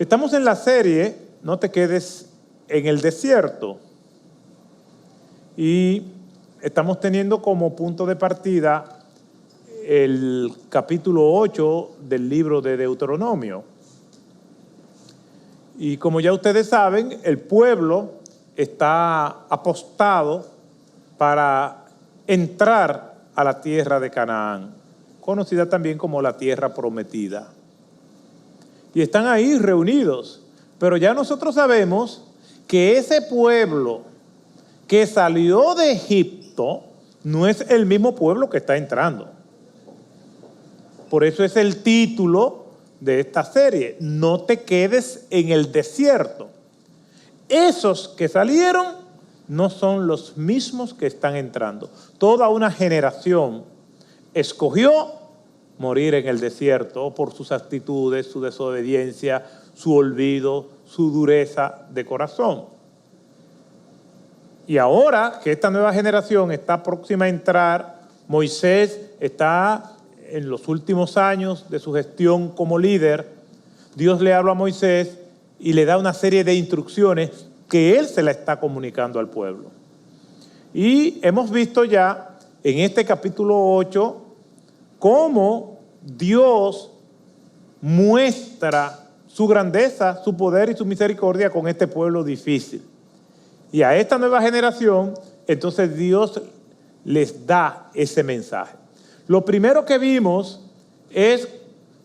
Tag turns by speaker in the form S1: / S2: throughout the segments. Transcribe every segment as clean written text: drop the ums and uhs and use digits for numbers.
S1: Estamos en la serie No te quedes en el desierto y estamos teniendo como punto de partida el capítulo 8 del libro de Deuteronomio. Y como ya ustedes saben, el pueblo está apostado para entrar a la tierra de Canaán, conocida también como la tierra prometida. Y están ahí reunidos, pero ya nosotros sabemos que ese pueblo que salió de Egipto no es el mismo pueblo que está entrando. Por eso es el título de esta serie, No te quedes en el desierto. Esos que salieron no son los mismos que están entrando. Toda una generación escogió morir en el desierto por sus actitudes, su desobediencia, su olvido, su dureza de corazón. Y ahora que esta nueva generación está próxima a entrar, Moisés está en los últimos años de su gestión como líder. Dios le habla a Moisés y le da una serie de instrucciones que él se la está comunicando al pueblo. Y hemos visto ya en este capítulo 8 cómo Dios muestra su grandeza, su poder y su misericordia con este pueblo difícil. Y a esta nueva generación, entonces Dios les da ese mensaje. Lo primero que vimos es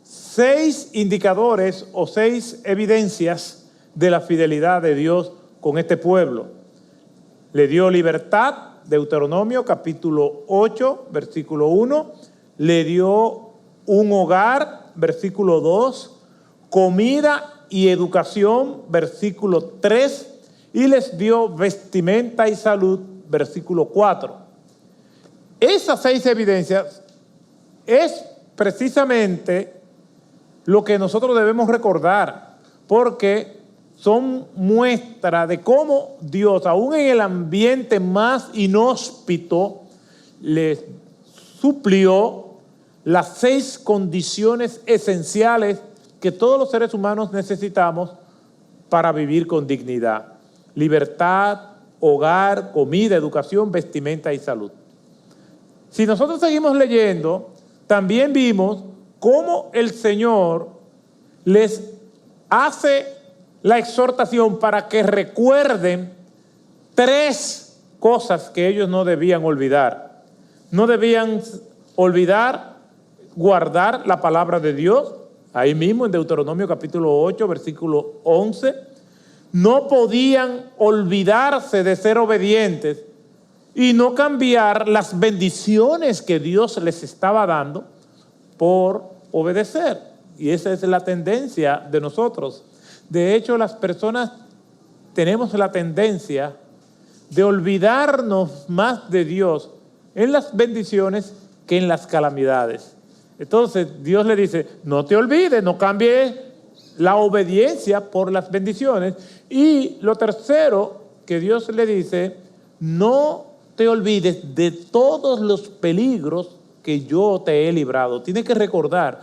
S1: 6 indicadores o 6 evidencias de la fidelidad de Dios con este pueblo. Le dio libertad, Deuteronomio capítulo 8, versículo 1. Le dio un hogar, versículo 2. Comida y educación, versículo 3. Y les dio vestimenta y salud, versículo 4. Esas 6 evidencias es precisamente lo que nosotros debemos recordar, porque son muestra de cómo Dios, aún en el ambiente más inhóspito, les suplió las 6 condiciones esenciales que todos los seres humanos necesitamos para vivir con dignidad: libertad, hogar, comida, educación, vestimenta y salud. Si nosotros seguimos leyendo, también vimos cómo el Señor les hace la exhortación para que recuerden 3 cosas que ellos no debían olvidar. No debían olvidar guardar la palabra de Dios, ahí mismo en Deuteronomio capítulo 8, versículo 11. No podían olvidarse de ser obedientes y no cambiar las bendiciones que Dios les estaba dando por obedecer. Y esa es la tendencia de nosotros. De hecho, las personas tenemos la tendencia de olvidarnos más de Dios en las bendiciones que en las calamidades. Entonces, Dios le dice, no te olvides, no cambies la obediencia por las bendiciones. Y lo tercero que Dios le dice, no te olvides de todos los peligros que yo te he librado. Tienes que recordar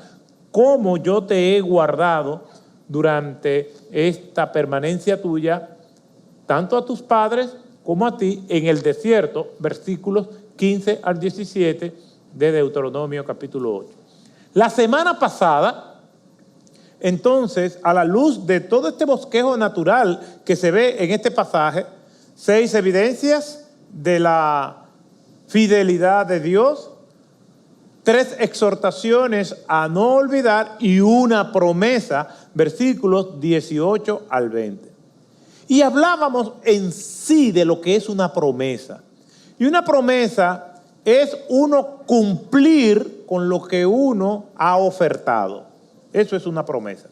S1: cómo yo te he guardado durante esta permanencia tuya, tanto a tus padres como a ti, en el desierto, versículos 15 al 17 de Deuteronomio capítulo 8. La semana pasada, entonces, a la luz de todo este bosquejo natural que se ve en este pasaje, 6 evidencias de la fidelidad de Dios, 3 exhortaciones a no olvidar y una promesa, versículos 18 al 20. Y hablábamos en sí de lo que es una promesa. Y una promesa es uno cumplir con lo que uno ha ofertado. Eso es una promesa.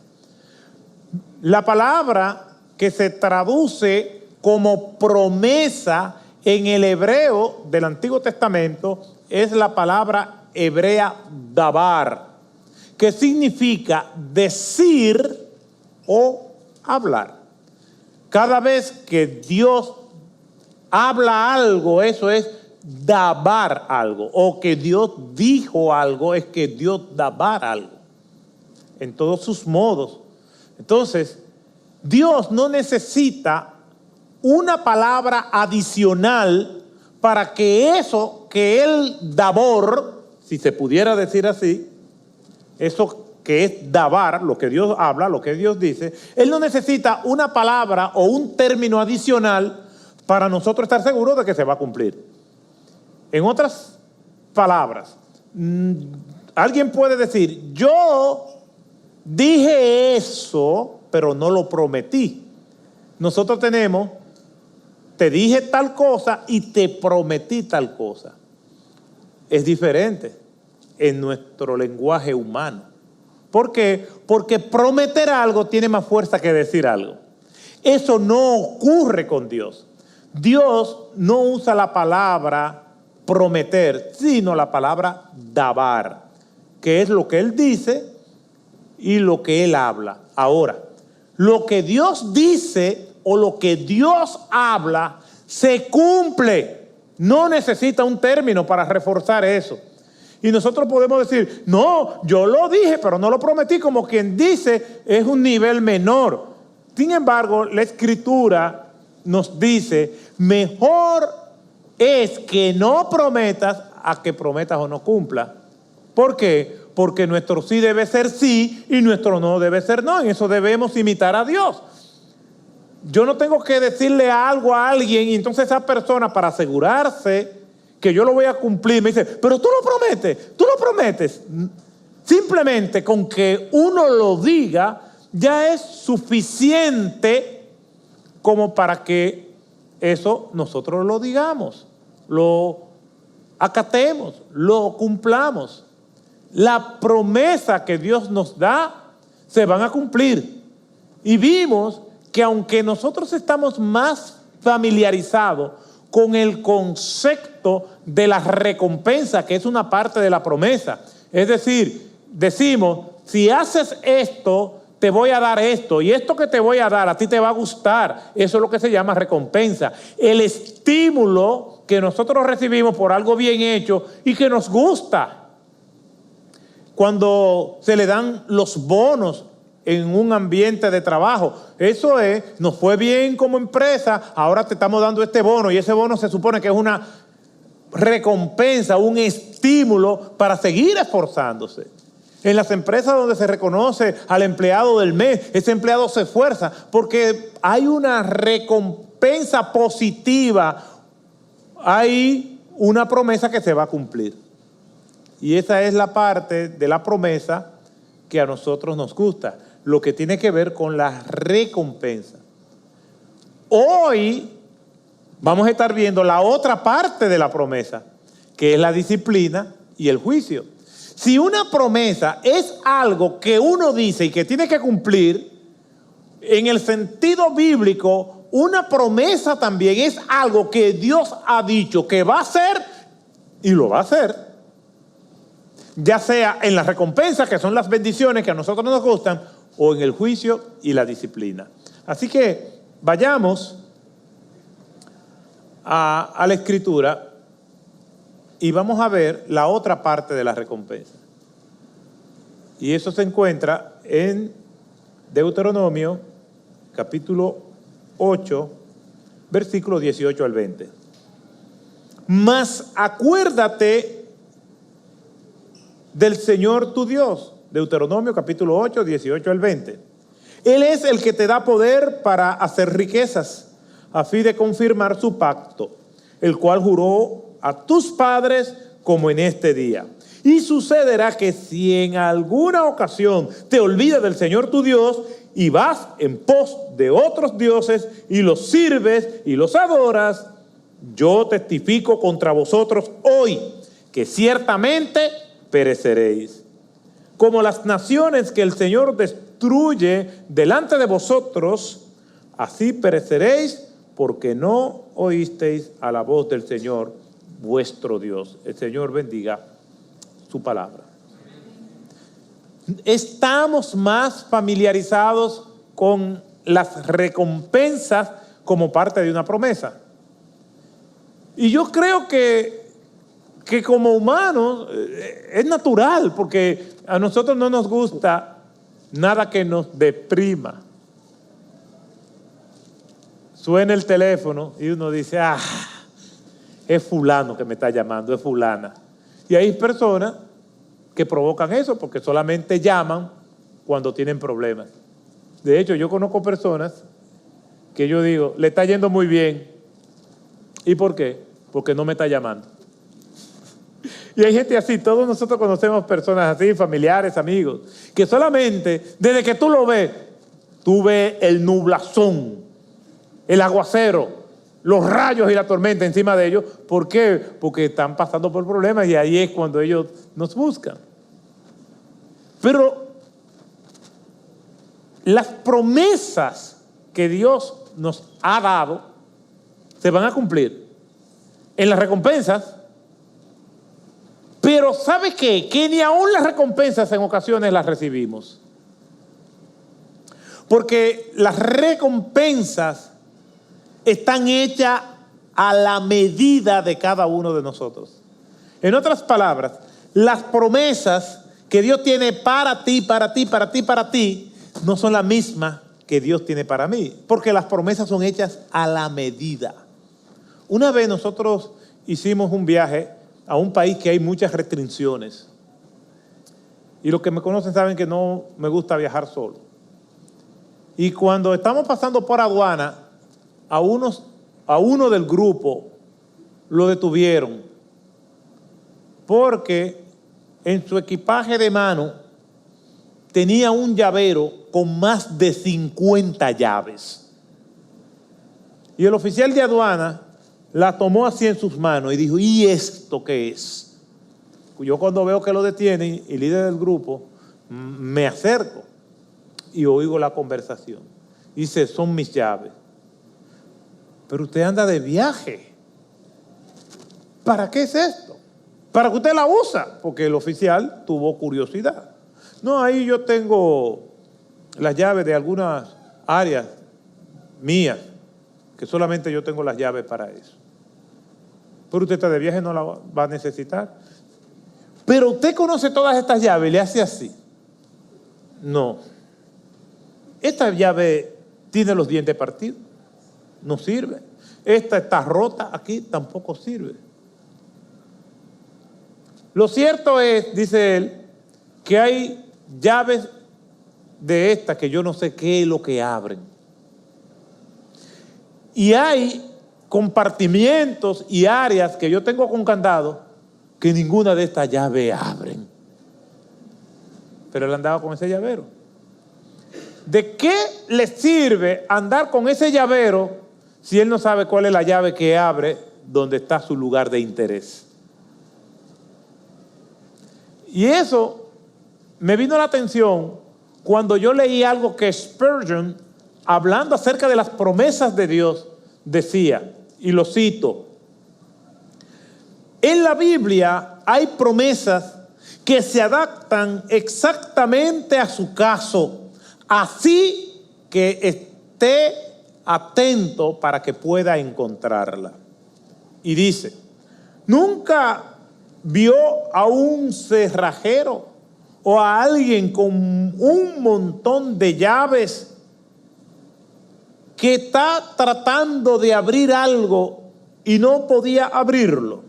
S1: La palabra que se traduce como promesa en el hebreo del Antiguo Testamento es la palabra hebrea dabar, que significa decir o hablar. Cada vez que Dios habla algo, eso es dabar algo, o que Dios dijo algo, es que Dios dabar algo, en todos sus modos. Entonces, Dios no necesita una palabra adicional para que eso que Él dabor, si se pudiera decir así, eso que es dabar, lo que Dios habla, lo que Dios dice, Él no necesita una palabra o un término adicional para nosotros estar seguros de que se va a cumplir. En otras palabras, alguien puede decir, yo dije eso, pero no lo prometí. Nosotros tenemos, te dije tal cosa y te prometí tal cosa. Es diferente en nuestro lenguaje humano. ¿Por qué? Porque prometer algo tiene más fuerza que decir algo. Eso no ocurre con Dios. Dios no usa la palabra prometer, sino la palabra dabar, que es lo que Él dice y lo que Él habla. Ahora, lo que Dios dice o lo que Dios habla se cumple. No necesita un término para reforzar eso. Y nosotros podemos decir, no, yo lo dije, pero no lo prometí, como quien dice, es un nivel menor. Sin embargo, la Escritura nos dice, mejor es que no prometas a que prometas o no cumplas. ¿Por qué? Porque nuestro sí debe ser sí y nuestro no debe ser no. En eso debemos imitar a Dios. Yo no tengo que decirle algo a alguien y entonces esa persona, para asegurarse que yo lo voy a cumplir, me dice, pero tú lo prometes. Simplemente con que uno lo diga ya es suficiente como para que eso nosotros lo digamos, lo acatemos, lo cumplamos. La promesa que Dios nos da se van a cumplir. Y vimos que aunque nosotros estamos más familiarizados con el concepto de la recompensa, que es una parte de la promesa. Es decir, decimos, si haces esto, te voy a dar esto, y esto que te voy a dar a ti te va a gustar. Eso es lo que se llama recompensa. El estímulo que nosotros recibimos por algo bien hecho y que nos gusta. Cuando se le dan los bonos en un ambiente de trabajo, eso es, nos fue bien como empresa, ahora te estamos dando este bono, y ese bono se supone que es una recompensa, un estímulo para seguir esforzándose. En las empresas donde se reconoce al empleado del mes, ese empleado se esfuerza porque hay una recompensa positiva, hay una promesa que se va a cumplir. Y esa es la parte de la promesa que a nosotros nos gusta, lo que tiene que ver con la recompensa. Hoy vamos a estar viendo la otra parte de la promesa, que es la disciplina y el juicio. Si una promesa es algo que uno dice y que tiene que cumplir, en el sentido bíblico, una promesa también es algo que Dios ha dicho que va a hacer y lo va a hacer. Ya sea en la recompensa, que son las bendiciones que a nosotros nos gustan, o en el juicio y la disciplina. Así que vayamos a la Escritura y vamos a ver la otra parte de la recompensa. Y eso se encuentra en Deuteronomio, capítulo 8, versículos 18 al 20. Mas acuérdate del Señor tu Dios. Deuteronomio capítulo 8, 18 al 20. Él es el que te da poder para hacer riquezas, a fin de confirmar su pacto, el cual juró a tus padres como en este día. Y sucederá que si en alguna ocasión te olvidas del Señor tu Dios y vas en pos de otros dioses y los sirves y los adoras, yo testifico contra vosotros hoy que ciertamente pereceréis. Como las naciones que el Señor destruye delante de vosotros, así pereceréis, porque no oísteis a la voz del Señor vuestro Dios. El Señor bendiga su palabra. Estamos más familiarizados con las recompensas como parte de una promesa. Y yo creo que como humanos es natural, porque a nosotros no nos gusta nada que nos deprima. suena el teléfono y uno dice, es fulano que me está llamando, es fulana. Y hay personas que provocan eso porque solamente llaman cuando tienen problemas. De hecho, yo conozco personas que yo digo, le está yendo muy bien. ¿Y por qué? Porque no me está llamando. Y hay gente así, todos nosotros conocemos personas así, familiares, amigos, que solamente desde que tú lo ves, tú ves el nublazón, el aguacero, los rayos y la tormenta encima de ellos. ¿Por qué? Porque están pasando por problemas y ahí es cuando ellos nos buscan. Pero las promesas que Dios nos ha dado se van a cumplir en las recompensas. Pero ¿sabe qué? Que ni aún las recompensas en ocasiones las recibimos. Porque las recompensas están hechas a la medida de cada uno de nosotros. En otras palabras, las promesas que Dios tiene para ti, para ti, para ti, para ti, no son las mismas que Dios tiene para mí. Porque las promesas son hechas a la medida. Una vez nosotros hicimos un viaje a un país que hay muchas restricciones. Y los que me conocen saben que no me gusta viajar solo. Y cuando estamos pasando por aduana, a uno del grupo lo detuvieron porque en su equipaje de mano tenía un llavero con más de 50 llaves. Y el oficial de aduana la tomó así en sus manos y dijo, ¿y esto qué es? Yo cuando veo que lo detienen, el líder del grupo, me acerco y oigo la conversación. Dice, son mis llaves. Pero usted anda de viaje. ¿Para qué es esto? Para que usted la usa. Porque el oficial tuvo curiosidad. No, ahí yo tengo las llaves de algunas áreas mías, que solamente yo tengo las llaves para eso. Pero usted está de viaje, no la va a necesitar. Pero usted conoce todas estas llaves y le hace así. No. Esta llave tiene los dientes partidos. No sirve. Esta está rota aquí, tampoco sirve. Lo cierto es, dice él, que hay llaves de estas que yo no sé qué es lo que abren. Y hay compartimientos y áreas que yo tengo con candado que ninguna de estas llaves abren. Pero él andaba con ese llavero. ¿De qué le sirve andar con ese llavero si él no sabe cuál es la llave que abre donde está su lugar de interés? Y eso me vino a la atención cuando yo leí algo que Spurgeon, hablando acerca de las promesas de Dios, decía, y lo cito: en la Biblia hay promesas que se adaptan exactamente a su caso, así que esté atento para que pueda encontrarla. Y dice, ¿nunca vio a un cerrajero o a alguien con un montón de llaves que está tratando de abrir algo y no podía abrirlo?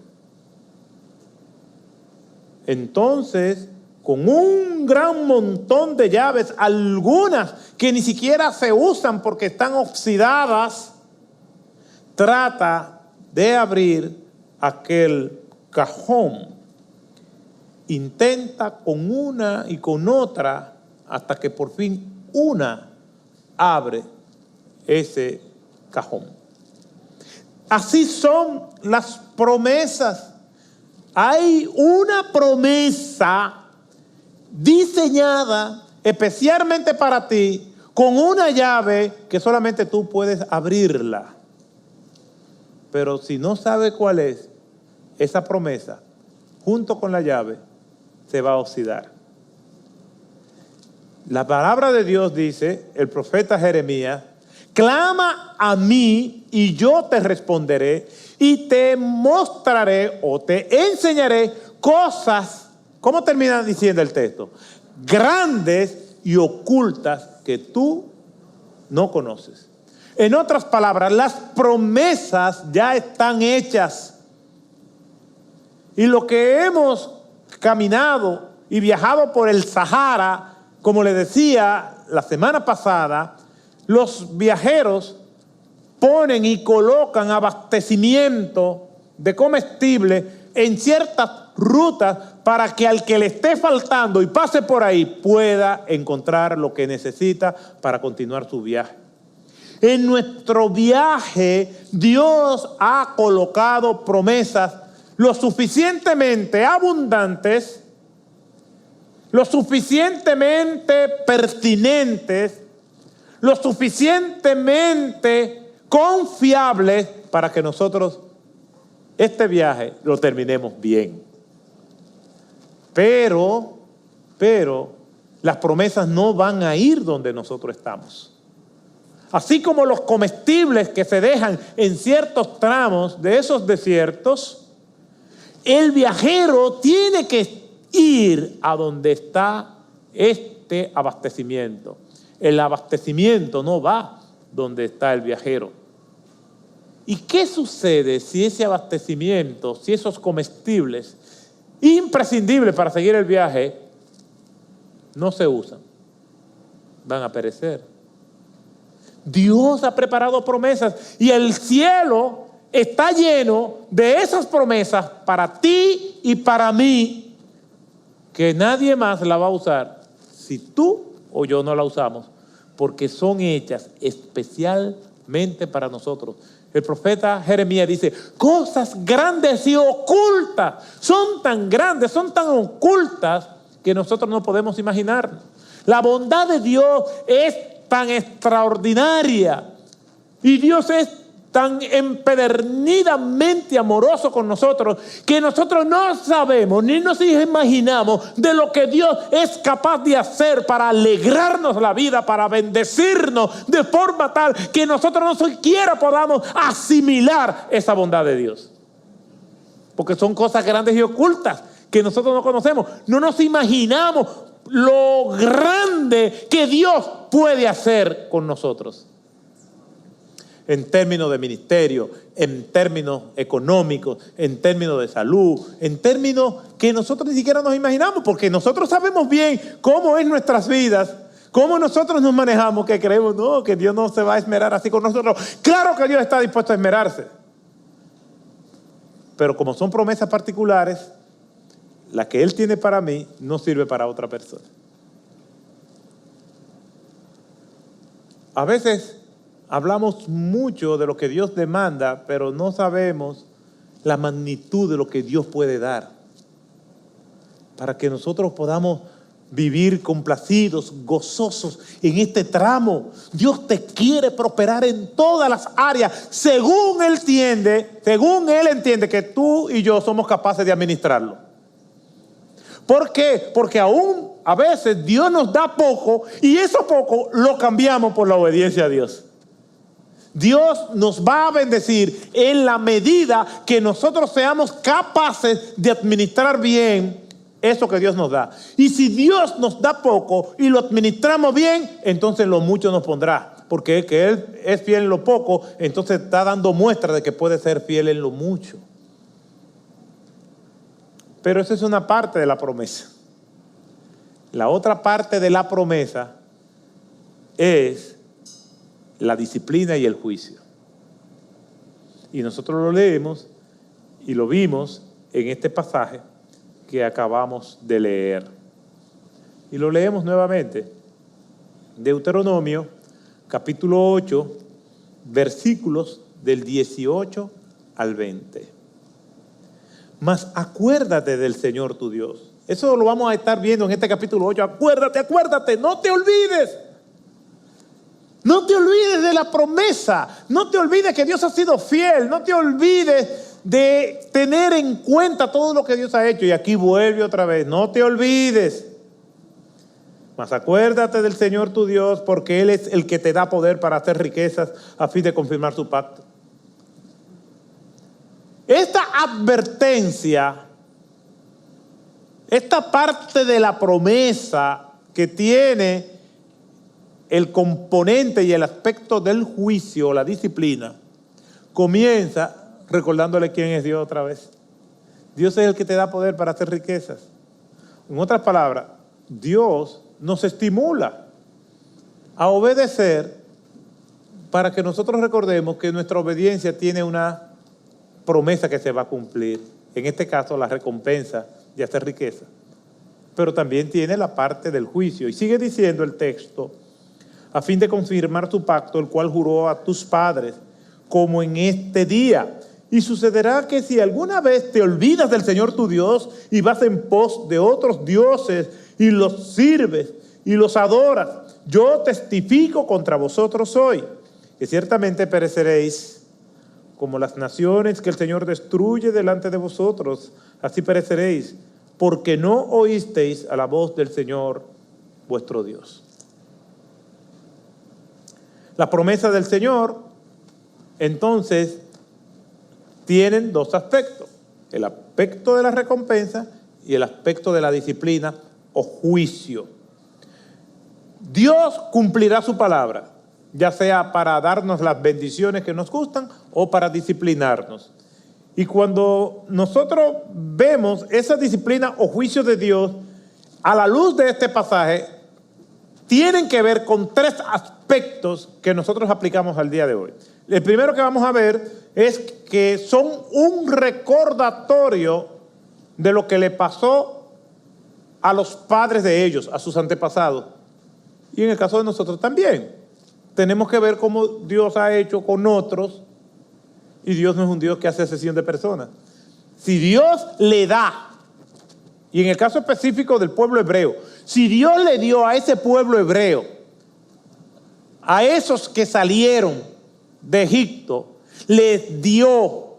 S1: Entonces, con un gran montón de llaves, algunas que ni siquiera se usan porque están oxidadas, trata de abrir aquel cajón. Intenta con una y con otra hasta que por fin una abre ese cajón. Así son las promesas. Hay una promesa diseñada especialmente para ti, con una llave que solamente tú puedes abrirla. Pero si no sabes cuál es esa promesa, junto con la llave, se va a oxidar. La palabra de Dios dice, el profeta Jeremías, clama a mí y yo te responderé y te mostraré o te enseñaré cosas, ¿cómo termina diciendo el texto? Grandes y ocultas que tú no conoces. En otras palabras, las promesas ya están hechas. Y lo que hemos caminado y viajado por el Sahara, como le decía la semana pasada, los viajeros ponen y colocan abastecimiento de comestible en ciertas rutas para que al que le esté faltando y pase por ahí pueda encontrar lo que necesita para continuar su viaje. En nuestro viaje, Dios ha colocado promesas lo suficientemente abundantes, lo suficientemente pertinentes, lo suficientemente confiables para que nosotros este viaje lo terminemos bien. Pero las promesas no van a ir donde nosotros estamos. Así como los comestibles que se dejan en ciertos tramos de esos desiertos, el viajero tiene que ir a donde está este abastecimiento. El abastecimiento no va donde está el viajero. ¿Y qué sucede si ese abastecimiento, si esos comestibles imprescindibles para seguir el viaje no se usan? Van a perecer. Dios ha preparado promesas y el cielo está lleno de esas promesas para ti y para mí, que nadie más la va a usar si tú o yo no la usamos, porque son hechas especialmente para nosotros. El profeta Jeremías dice, cosas grandes y ocultas, son tan grandes, son tan ocultas que nosotros no podemos imaginar. La bondad de Dios es tan extraordinaria y Dios es tan empedernidamente amoroso con nosotros que nosotros no sabemos ni nos imaginamos de lo que Dios es capaz de hacer para alegrarnos la vida, para bendecirnos de forma tal que nosotros no siquiera podamos asimilar esa bondad de Dios. Porque son cosas grandes y ocultas que nosotros no conocemos. No nos imaginamos lo grande que Dios puede hacer con nosotros. En términos de ministerio, en términos económicos, en términos de salud, en términos que nosotros ni siquiera nos imaginamos, porque nosotros sabemos bien cómo es nuestras vidas, cómo nosotros nos manejamos, que creemos, no, que Dios no se va a esmerar así con nosotros. Claro que Dios está dispuesto a esmerarse. Pero como son promesas particulares, la que Él tiene para mí no sirve para otra persona. A veces hablamos mucho de lo que Dios demanda, pero no sabemos la magnitud de lo que Dios puede dar. Para que nosotros podamos vivir complacidos, gozosos en este tramo. Dios te quiere prosperar en todas las áreas, según Él entiende que tú y yo somos capaces de administrarlo. ¿Por qué? Porque aún a veces Dios nos da poco y eso poco lo cambiamos por la obediencia a Dios. Dios nos va a bendecir en la medida que nosotros seamos capaces de administrar bien eso que Dios nos da. Y si Dios nos da poco y lo administramos bien, entonces lo mucho nos pondrá. Porque que Él es fiel en lo poco, entonces está dando muestra de que puede ser fiel en lo mucho. Pero esa es una parte de la promesa. La otra parte de la promesa es la disciplina y el juicio. Y nosotros lo leemos y lo vimos en este pasaje que acabamos de leer. Y lo leemos nuevamente. Deuteronomio, capítulo 8, versículos del 18 al 20. Mas acuérdate del Señor tu Dios. Eso lo vamos a estar viendo en este capítulo 8. Acuérdate, no te olvides. No te olvides de la promesa. No te olvides que Dios ha sido fiel. No te olvides de tener en cuenta todo lo que Dios ha hecho. Y aquí vuelve otra vez. No te olvides. Mas acuérdate del Señor tu Dios, porque Él es el que te da poder para hacer riquezas a fin de confirmar su pacto. Esta advertencia, esta parte de la promesa que tiene el componente y el aspecto del juicio, la disciplina, comienza recordándole quién es Dios otra vez. Dios es el que te da poder para hacer riquezas. En otras palabras, Dios nos estimula a obedecer para que nosotros recordemos que nuestra obediencia tiene una promesa que se va a cumplir. En este caso, la recompensa de hacer riqueza. Pero también tiene la parte del juicio. Y sigue diciendo el texto, a fin de confirmar tu pacto, el cual juró a tus padres, como en este día. Y sucederá que si alguna vez te olvidas del Señor tu Dios y vas en pos de otros dioses y los sirves y los adoras, yo testifico contra vosotros hoy, que ciertamente pereceréis como las naciones que el Señor destruye delante de vosotros, así pereceréis, porque no oísteis a la voz del Señor vuestro Dios. La promesa del Señor, entonces, tienen dos aspectos, el aspecto de la recompensa y el aspecto de la disciplina o juicio. Dios cumplirá su palabra, ya sea para darnos las bendiciones que nos gustan o para disciplinarnos. Y cuando nosotros vemos esa disciplina o juicio de Dios, a la luz de este pasaje, tienen que ver con tres aspectos que nosotros aplicamos al día de hoy. El primero que vamos a ver es que son un recordatorio de lo que le pasó a los padres de ellos, a sus antepasados. Y en el caso de nosotros también. Tenemos que ver cómo Dios ha hecho con otros, y Dios no es un Dios que hace excepción de personas. Si Dios le da, y en el caso específico del pueblo hebreo, si Dios le dio a ese pueblo hebreo, a esos que salieron de Egipto, les dio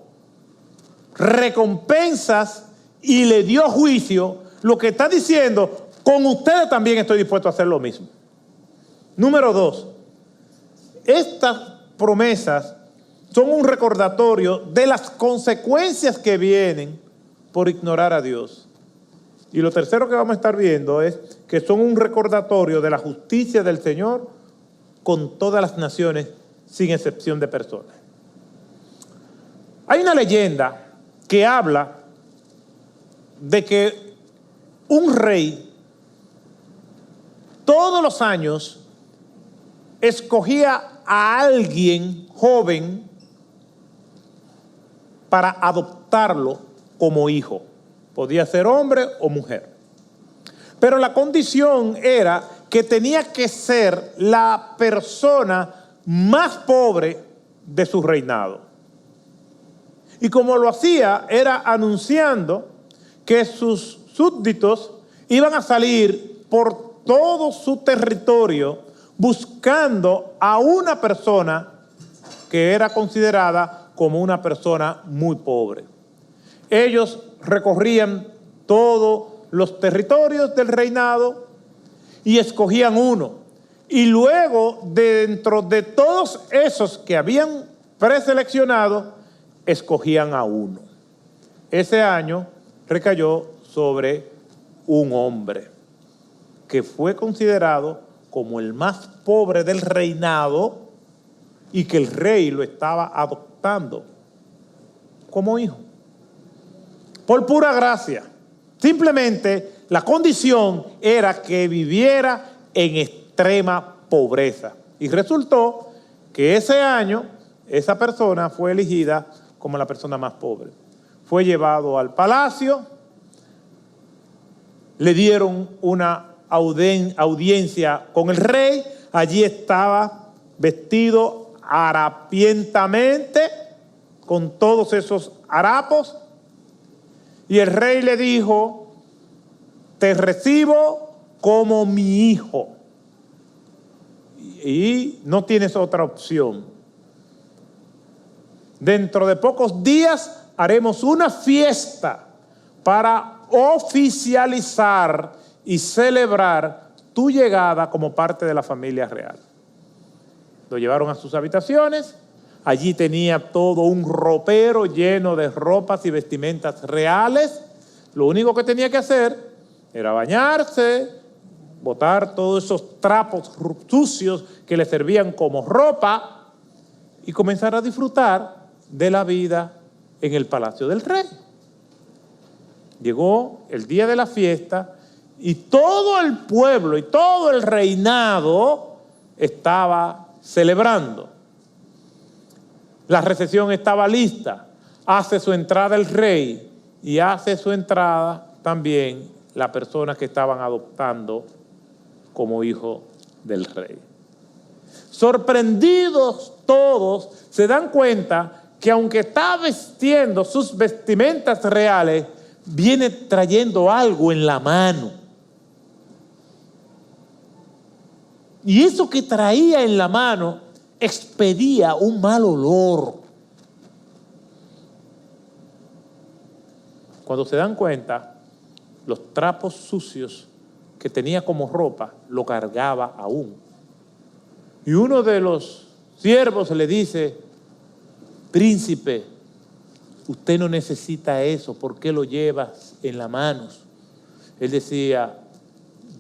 S1: recompensas y le dio juicio, lo que está diciendo, con ustedes también estoy dispuesto a hacer lo mismo. Número 2, estas promesas son un recordatorio de las consecuencias que vienen por ignorar a Dios. Y lo tercero que vamos a estar viendo es que son un recordatorio de la justicia del Señor con todas las naciones, sin excepción de personas. Hay una leyenda que habla de que un rey todos los años escogía a alguien joven para adoptarlo como hijo. Podía ser hombre o mujer. Pero la condición era que tenía que ser la persona más pobre de su reinado. Y como lo hacía, era anunciando que sus súbditos iban a salir por todo su territorio buscando a una persona que era considerada como una persona muy pobre. Ellos recorrían todos los territorios del reinado y escogían uno. Y luego, dentro de todos esos que habían preseleccionado, escogían a uno. Ese año recayó sobre un hombre que fue considerado como el más pobre del reinado y que el rey lo estaba adoptando como hijo. Por pura gracia. Simplemente la condición era que viviera en extrema pobreza. Y resultó que ese año esa persona fue elegida como la persona más pobre. Fue llevado al palacio, le dieron una audiencia con el rey, allí estaba vestido harapientamente con todos esos harapos, y el rey le dijo: te recibo como mi hijo y no tienes otra opción. Dentro de pocos días haremos una fiesta para oficializar y celebrar tu llegada como parte de la familia real. Lo llevaron a sus habitaciones. Allí tenía todo un ropero lleno de ropas y vestimentas reales. Lo único que tenía que hacer era bañarse, botar todos esos trapos sucios que le servían como ropa y comenzar a disfrutar de la vida en el palacio del rey. Llegó el día de la fiesta y todo el pueblo y todo el reinado estaba celebrando. La recepción estaba lista. Hace su entrada el rey y hace su entrada también la persona que estaban adoptando como hijo del rey. Sorprendidos todos, se dan cuenta que aunque está vistiendo sus vestimentas reales, viene trayendo algo en la mano. Y eso que traía en la mano expedía un mal olor. Cuando se dan cuenta, los trapos sucios que tenía como ropa lo cargaba aún. Y uno de los siervos le dice: príncipe, usted no necesita eso, ¿por qué lo llevas en las manos? Él decía: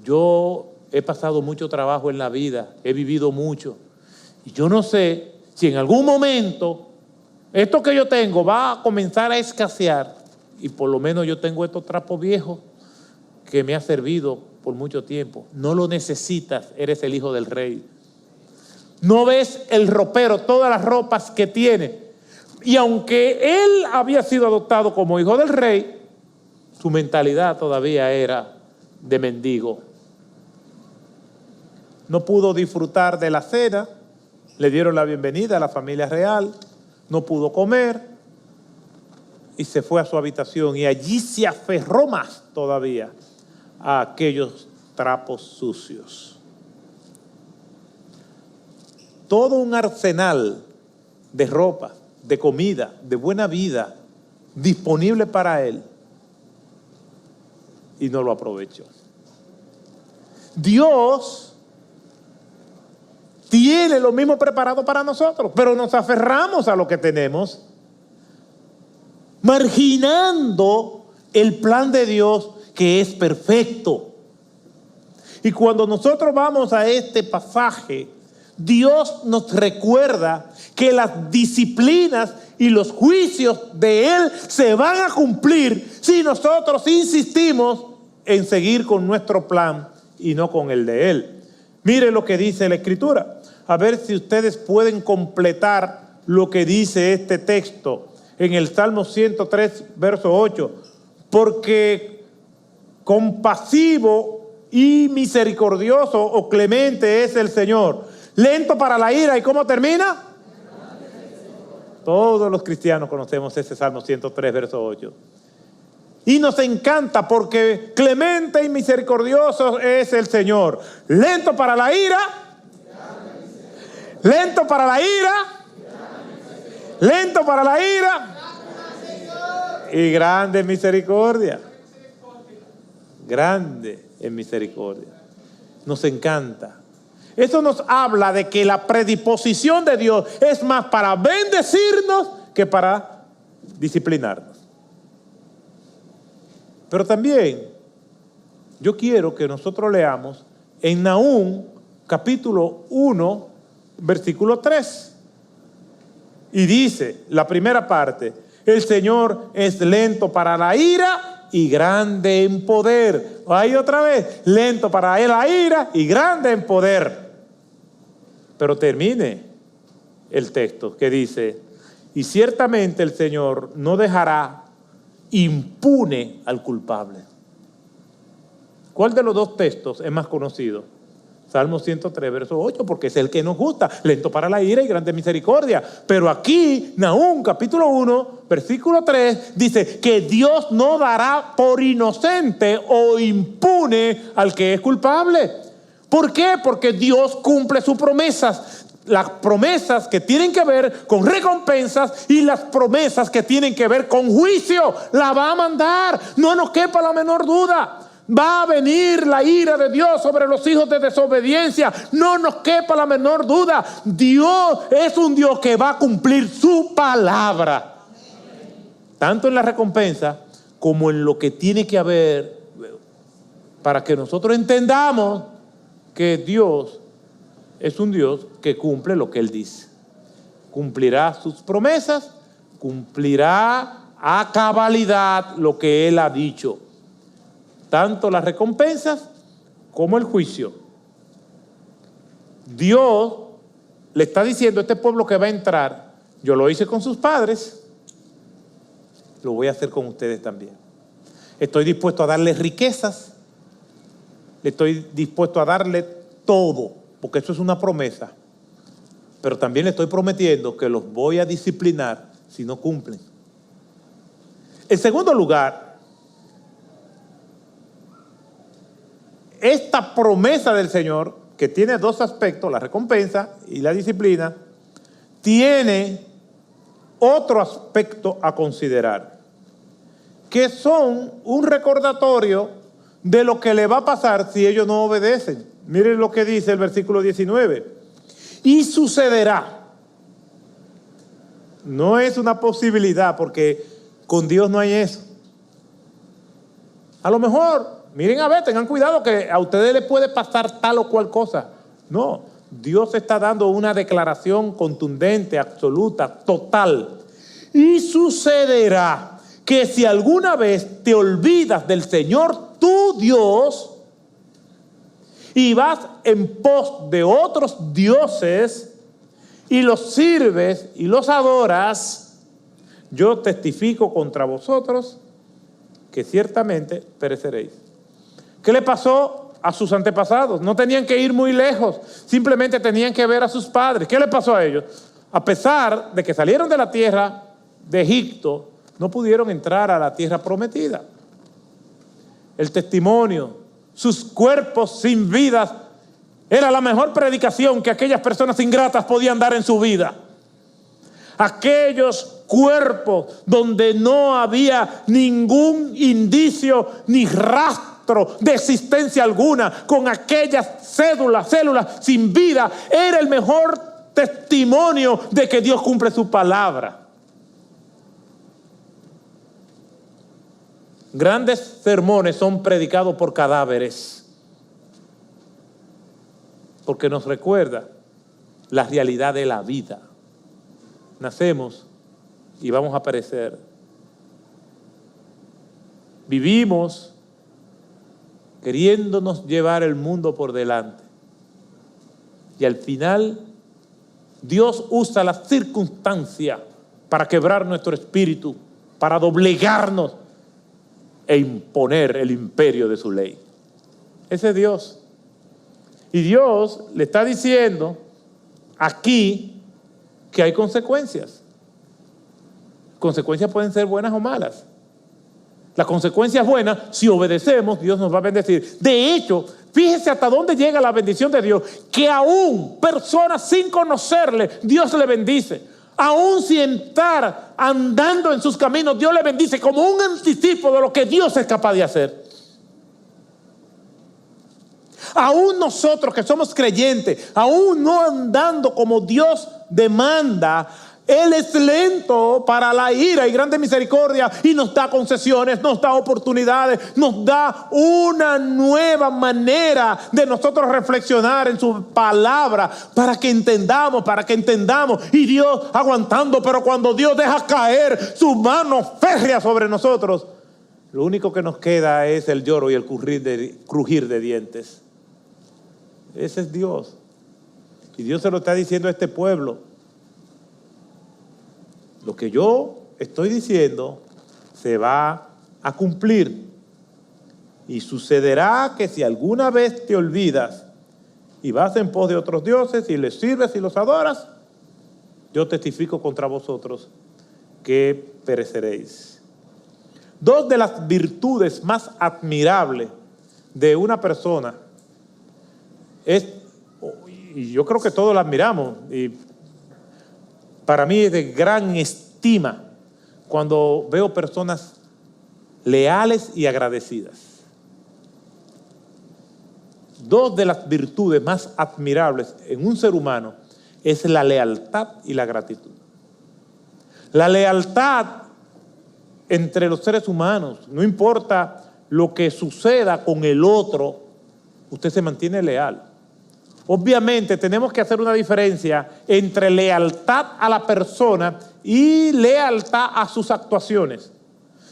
S1: yo he pasado mucho trabajo en la vida, he vivido mucho, y yo no sé si en algún momento esto que yo tengo va a comenzar a escasear, y por lo menos yo tengo estos trapos viejos que me ha servido por mucho tiempo. No lo necesitas, eres el hijo del rey. ¿No ves el ropero, todas las ropas que tiene? Y aunque él había sido adoptado como hijo del rey, su mentalidad todavía era de mendigo. No pudo disfrutar de la cena, le dieron la bienvenida a la familia real, no pudo comer y se fue a su habitación y allí se aferró más todavía a aquellos trapos sucios. Todo un arsenal de ropa, de comida, de buena vida disponible para él y no lo aprovechó. Dios tiene lo mismo preparado para nosotros, pero nos aferramos a lo que tenemos, marginando el plan de Dios que es perfecto. Y cuando nosotros vamos a este pasaje, Dios nos recuerda que las disciplinas y los juicios de Él se van a cumplir si nosotros insistimos en seguir con nuestro plan y no con el de Él. Mire lo que dice la Escritura. A ver si ustedes pueden completar lo que dice este texto en el Salmo 103, verso 8. Porque compasivo y misericordioso o clemente es el Señor, lento para la ira. ¿Y cómo termina? Todos los cristianos conocemos ese Salmo 103, verso 8. Y nos encanta porque clemente y misericordioso es el Señor. Lento para la ira. Lento para la ira. Lento para la ira. Y grande en misericordia. Grande en misericordia. Nos encanta. Eso nos habla de que la predisposición de Dios es más para bendecirnos que para disciplinarnos. Pero también yo quiero que nosotros leamos en Nahum capítulo 1, versículo 3. Y dice la primera parte: el Señor es lento para la ira y grande en poder. Ahí otra vez, lento para la ira y grande en poder. Pero termine el texto que dice: y ciertamente el Señor no dejará impune al culpable. ¿Cuál de los dos textos es más conocido? Salmo 103, verso 8, porque es el que nos gusta, lento para la ira y grande misericordia. Pero aquí, Nahum, capítulo 1, versículo 3, dice que Dios no dará por inocente o impune al que es culpable. ¿Por qué? Porque Dios cumple sus promesas. Las promesas que tienen que ver con recompensas y las promesas que tienen que ver con juicio, la va a mandar. No nos quepa la menor duda. Va a venir la ira de Dios sobre los hijos de desobediencia. No nos quepa la menor duda. Dios es un Dios que va a cumplir su palabra. Tanto en la recompensa como en lo que tiene que ver para que nosotros entendamos que Dios es un Dios que cumple lo que Él dice. Cumplirá sus promesas, cumplirá a cabalidad lo que Él ha dicho. Tanto las recompensas como el juicio. Dios le está diciendo a este pueblo que va a entrar, yo lo hice con sus padres, lo voy a hacer con ustedes también. Estoy dispuesto a darles riquezas, estoy dispuesto a darle todo, porque eso es una promesa. Pero también le estoy prometiendo que los voy a disciplinar si no cumplen. En segundo lugar, esta promesa del Señor, que tiene dos aspectos, la recompensa y la disciplina, tiene otro aspecto a considerar, que son un recordatorio de lo que le va a pasar si ellos no obedecen. Miren lo que dice el versículo 19. Y sucederá. No es una posibilidad, porque con Dios no hay eso. A lo mejor, miren a ver, tengan cuidado que a ustedes les puede pasar tal o cual cosa. No, Dios está dando una declaración contundente, absoluta, total. Y sucederá que si alguna vez te olvidas del Señor tu Dios y vas en pos de otros dioses y los sirves y los adoras, yo testifico contra vosotros que ciertamente pereceréis. ¿Qué le pasó a sus antepasados? No tenían que ir muy lejos, simplemente tenían que ver a sus padres. ¿Qué le pasó a ellos? A pesar de que salieron de la tierra de Egipto, no pudieron entrar a la tierra prometida. El testimonio, sus cuerpos sin vida, era la mejor predicación que aquellas personas ingratas podían dar en su vida. Aquellos cuerpos donde no había ningún indicio ni rastro de existencia alguna, con aquellas células sin vida, era el mejor testimonio de que Dios cumple su palabra. Grandes sermones son predicados por cadáveres, porque nos recuerda la realidad de la vida. Nacemos y vamos a perecer. Vivimos queriéndonos llevar el mundo por delante. Y al final, Dios usa la circunstancia para quebrar nuestro espíritu, para doblegarnos e imponer el imperio de su ley. Ese es Dios. Y Dios le está diciendo aquí que hay consecuencias. Consecuencias pueden ser buenas o malas. Las consecuencias buenas, si obedecemos, Dios nos va a bendecir. De hecho, fíjese hasta dónde llega la bendición de Dios, que aún personas sin conocerle, Dios le bendice. Aún sin estar andando en sus caminos, Dios le bendice como un anticipo de lo que Dios es capaz de hacer. Aún nosotros que somos creyentes, aún no andando como Dios demanda, Él es lento para la ira y grande misericordia, y nos da concesiones, nos da oportunidades, nos da una nueva manera de nosotros reflexionar en su palabra para que entendamos. Y Dios aguantando, pero cuando Dios deja caer su mano férrea sobre nosotros, lo único que nos queda es el lloro y el crujir de dientes. Ese es Dios. Y Dios se lo está diciendo a este pueblo. Lo que yo estoy diciendo se va a cumplir. Y sucederá que si alguna vez te olvidas y vas en pos de otros dioses y les sirves y los adoras, yo testifico contra vosotros que pereceréis. Dos de las virtudes más admirables de una persona es, y yo creo que todos la admiramos, y para mí es de gran estima cuando veo personas leales y agradecidas. Dos de las virtudes más admirables en un ser humano es la lealtad y la gratitud. La lealtad entre los seres humanos, no importa lo que suceda con el otro, usted se mantiene leal. Obviamente tenemos que hacer una diferencia entre lealtad a la persona y lealtad a sus actuaciones.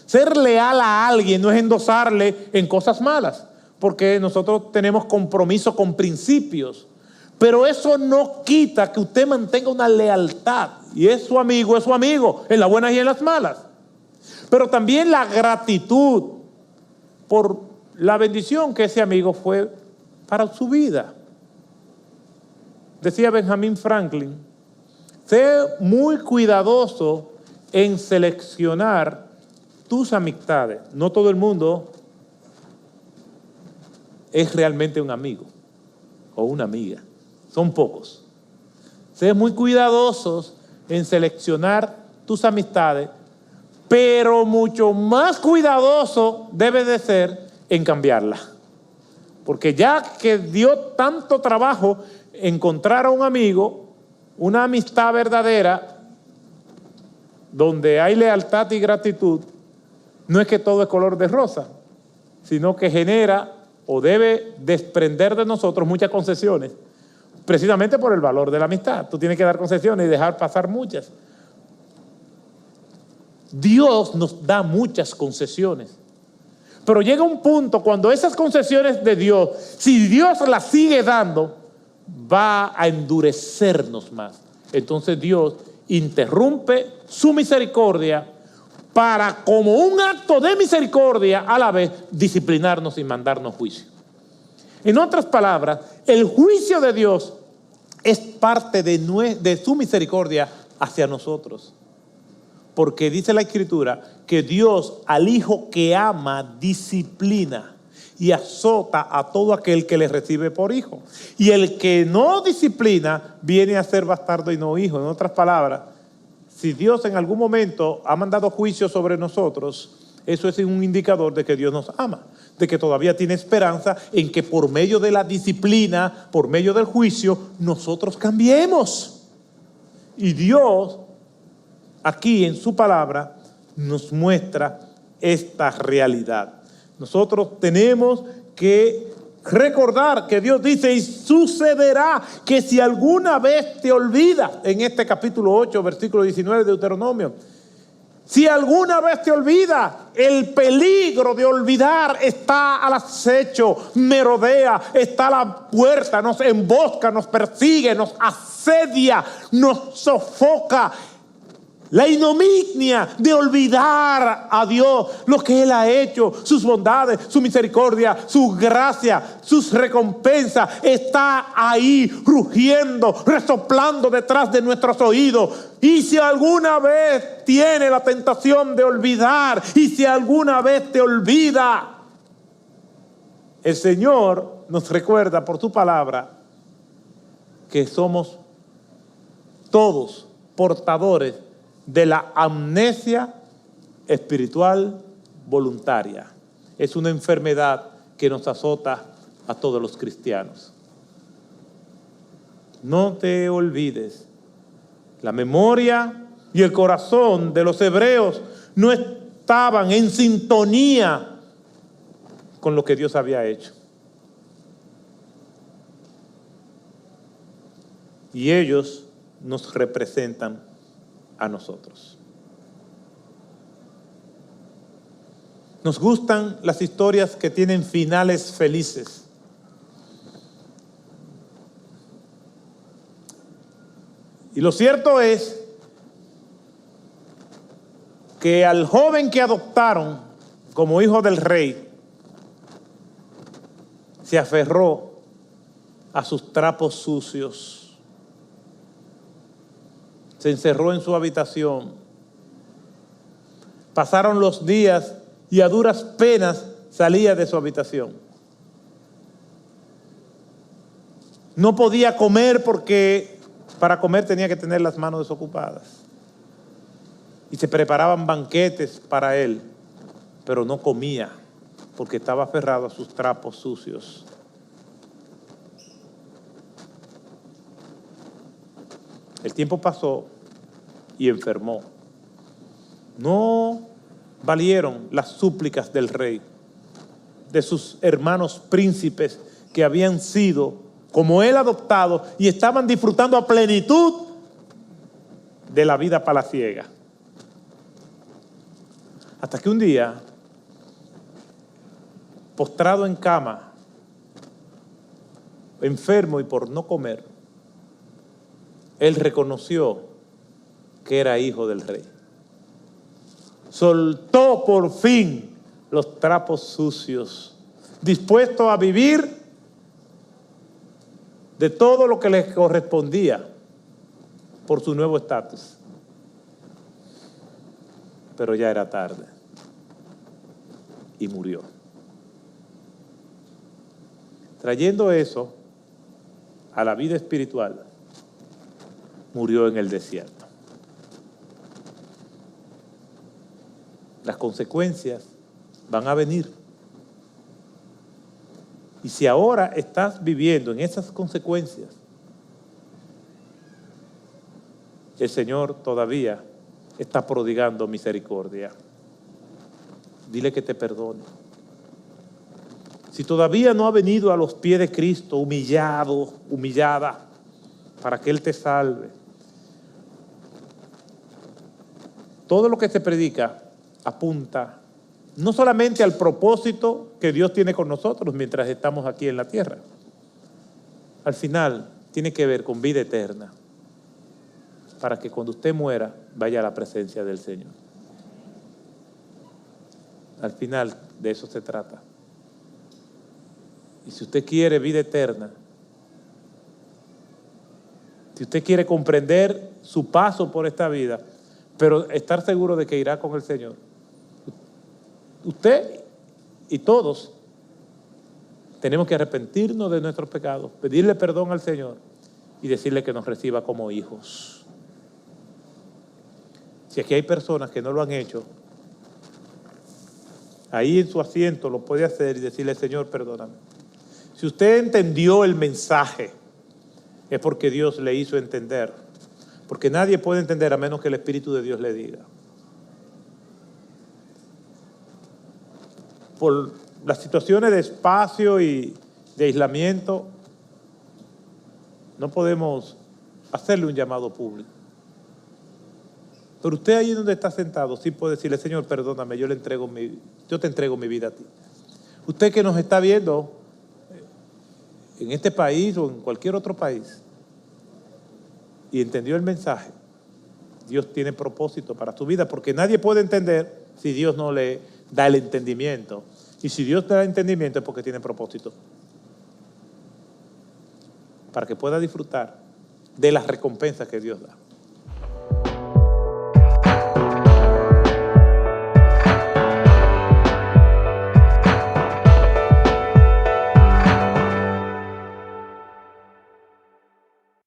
S1: Ser leal a alguien no es endosarle en cosas malas, porque nosotros tenemos compromiso con principios. Pero eso no quita que usted mantenga una lealtad. Y es su amigo, en las buenas y en las malas. Pero también la gratitud por la bendición que ese amigo fue para su vida. Decía Benjamin Franklin, sé muy cuidadoso en seleccionar tus amistades. No todo el mundo es realmente un amigo o una amiga. Son pocos. Sé muy cuidadosos en seleccionar tus amistades, pero mucho más cuidadoso debe de ser en cambiarlas. Porque ya que dio tanto trabajo encontrar a un amigo, una amistad verdadera, donde hay lealtad y gratitud, no es que todo es color de rosa, sino que genera o debe desprender de nosotros muchas concesiones, precisamente por el valor de la amistad. Tú tienes que dar concesiones y dejar pasar muchas. Dios nos da muchas concesiones, pero llega un punto cuando esas concesiones de Dios, si Dios las sigue dando, va a endurecernos más. Entonces Dios interrumpe su misericordia para, como un acto de misericordia, a la vez disciplinarnos y mandarnos juicio. En otras palabras, el juicio de Dios es parte de su misericordia hacia nosotros. Porque dice la Escritura que Dios al hijo que ama disciplina y azota a todo aquel que le recibe por hijo. Y el que no disciplina viene a ser bastardo y no hijo. En otras palabras, si Dios en algún momento ha mandado juicio sobre nosotros, eso es un indicador de que Dios nos ama, de que todavía tiene esperanza en que por medio de la disciplina, por medio del juicio, nosotros cambiemos. Y Dios, aquí en su palabra, nos muestra esta realidad. Nosotros tenemos que recordar que Dios dice, y sucederá que si alguna vez te olvidas, en este capítulo 8, versículo 19 de Deuteronomio, si alguna vez te olvidas, el peligro de olvidar está al acecho, merodea, está a la puerta, nos embosca, nos persigue, nos asedia, nos sofoca. La ignominia de olvidar a Dios, lo que Él ha hecho, sus bondades, su misericordia, su gracia, sus recompensas, está ahí rugiendo, resoplando detrás de nuestros oídos. Y si alguna vez tiene la tentación de olvidar, y si alguna vez te olvida, el Señor nos recuerda por su palabra que somos todos portadores de la amnesia espiritual voluntaria. Es una enfermedad que nos azota a todos los cristianos. No te olvides. La memoria y el corazón de los hebreos no estaban en sintonía con lo que Dios había hecho. Y ellos nos representan a nosotros. Nos gustan las historias que tienen finales felices. Y lo cierto es que al joven que adoptaron como hijo del rey se aferró a sus trapos sucios. Se encerró en su habitación. Pasaron los días y a duras penas salía de su habitación. No podía comer porque para comer tenía que tener las manos desocupadas. Y se preparaban banquetes para él, pero no comía porque estaba aferrado a sus trapos sucios. El tiempo pasó y enfermó. No valieron las súplicas del rey. de sus hermanos príncipes que habían sido, como él, adoptados y estaban disfrutando a plenitud de la vida palaciega. Hasta que un día, postrado en cama, enfermo y por no comer, él reconoció que era hijo del rey. Soltó por fin los trapos sucios, dispuesto a vivir de todo lo que le correspondía por su nuevo estatus. Pero ya era tarde y murió. Trayendo eso a la vida espiritual, murió en el desierto. Las consecuencias van a venir. Y si ahora estás viviendo en esas consecuencias, el Señor todavía está prodigando misericordia. Dile que te perdone. Si todavía no ha venido a los pies de Cristo, humillado, humillada, para que Él te salve, todo lo que se predica apunta no solamente al propósito que Dios tiene con nosotros mientras estamos aquí en la tierra. Al final tiene que ver con vida eterna, para que cuando usted muera vaya a la presencia del Señor. Al final de eso se trata. Y si usted quiere vida eterna, si usted quiere comprender su paso por esta vida, pero estar seguro de que irá con el Señor, usted y todos tenemos que arrepentirnos de nuestros pecados, pedirle perdón al Señor y decirle que nos reciba como hijos. Si aquí hay personas que no lo han hecho, ahí en su asiento lo puede hacer y decirle: Señor, perdóname. Si usted entendió el mensaje, es porque Dios le hizo entender. Porque nadie puede entender a menos que el Espíritu de Dios le diga. Por las situaciones de espacio y de aislamiento, no podemos hacerle un llamado público. Pero usted ahí donde está sentado sí puede decirle: Señor, perdóname, yo te entrego mi vida a ti. Usted que nos está viendo en este país o en cualquier otro país y entendió el mensaje, Dios tiene propósito para tu vida, porque nadie puede entender si Dios no le da el entendimiento. Y si Dios te da entendimiento es porque tiene propósito, para que pueda disfrutar de las recompensas que Dios da.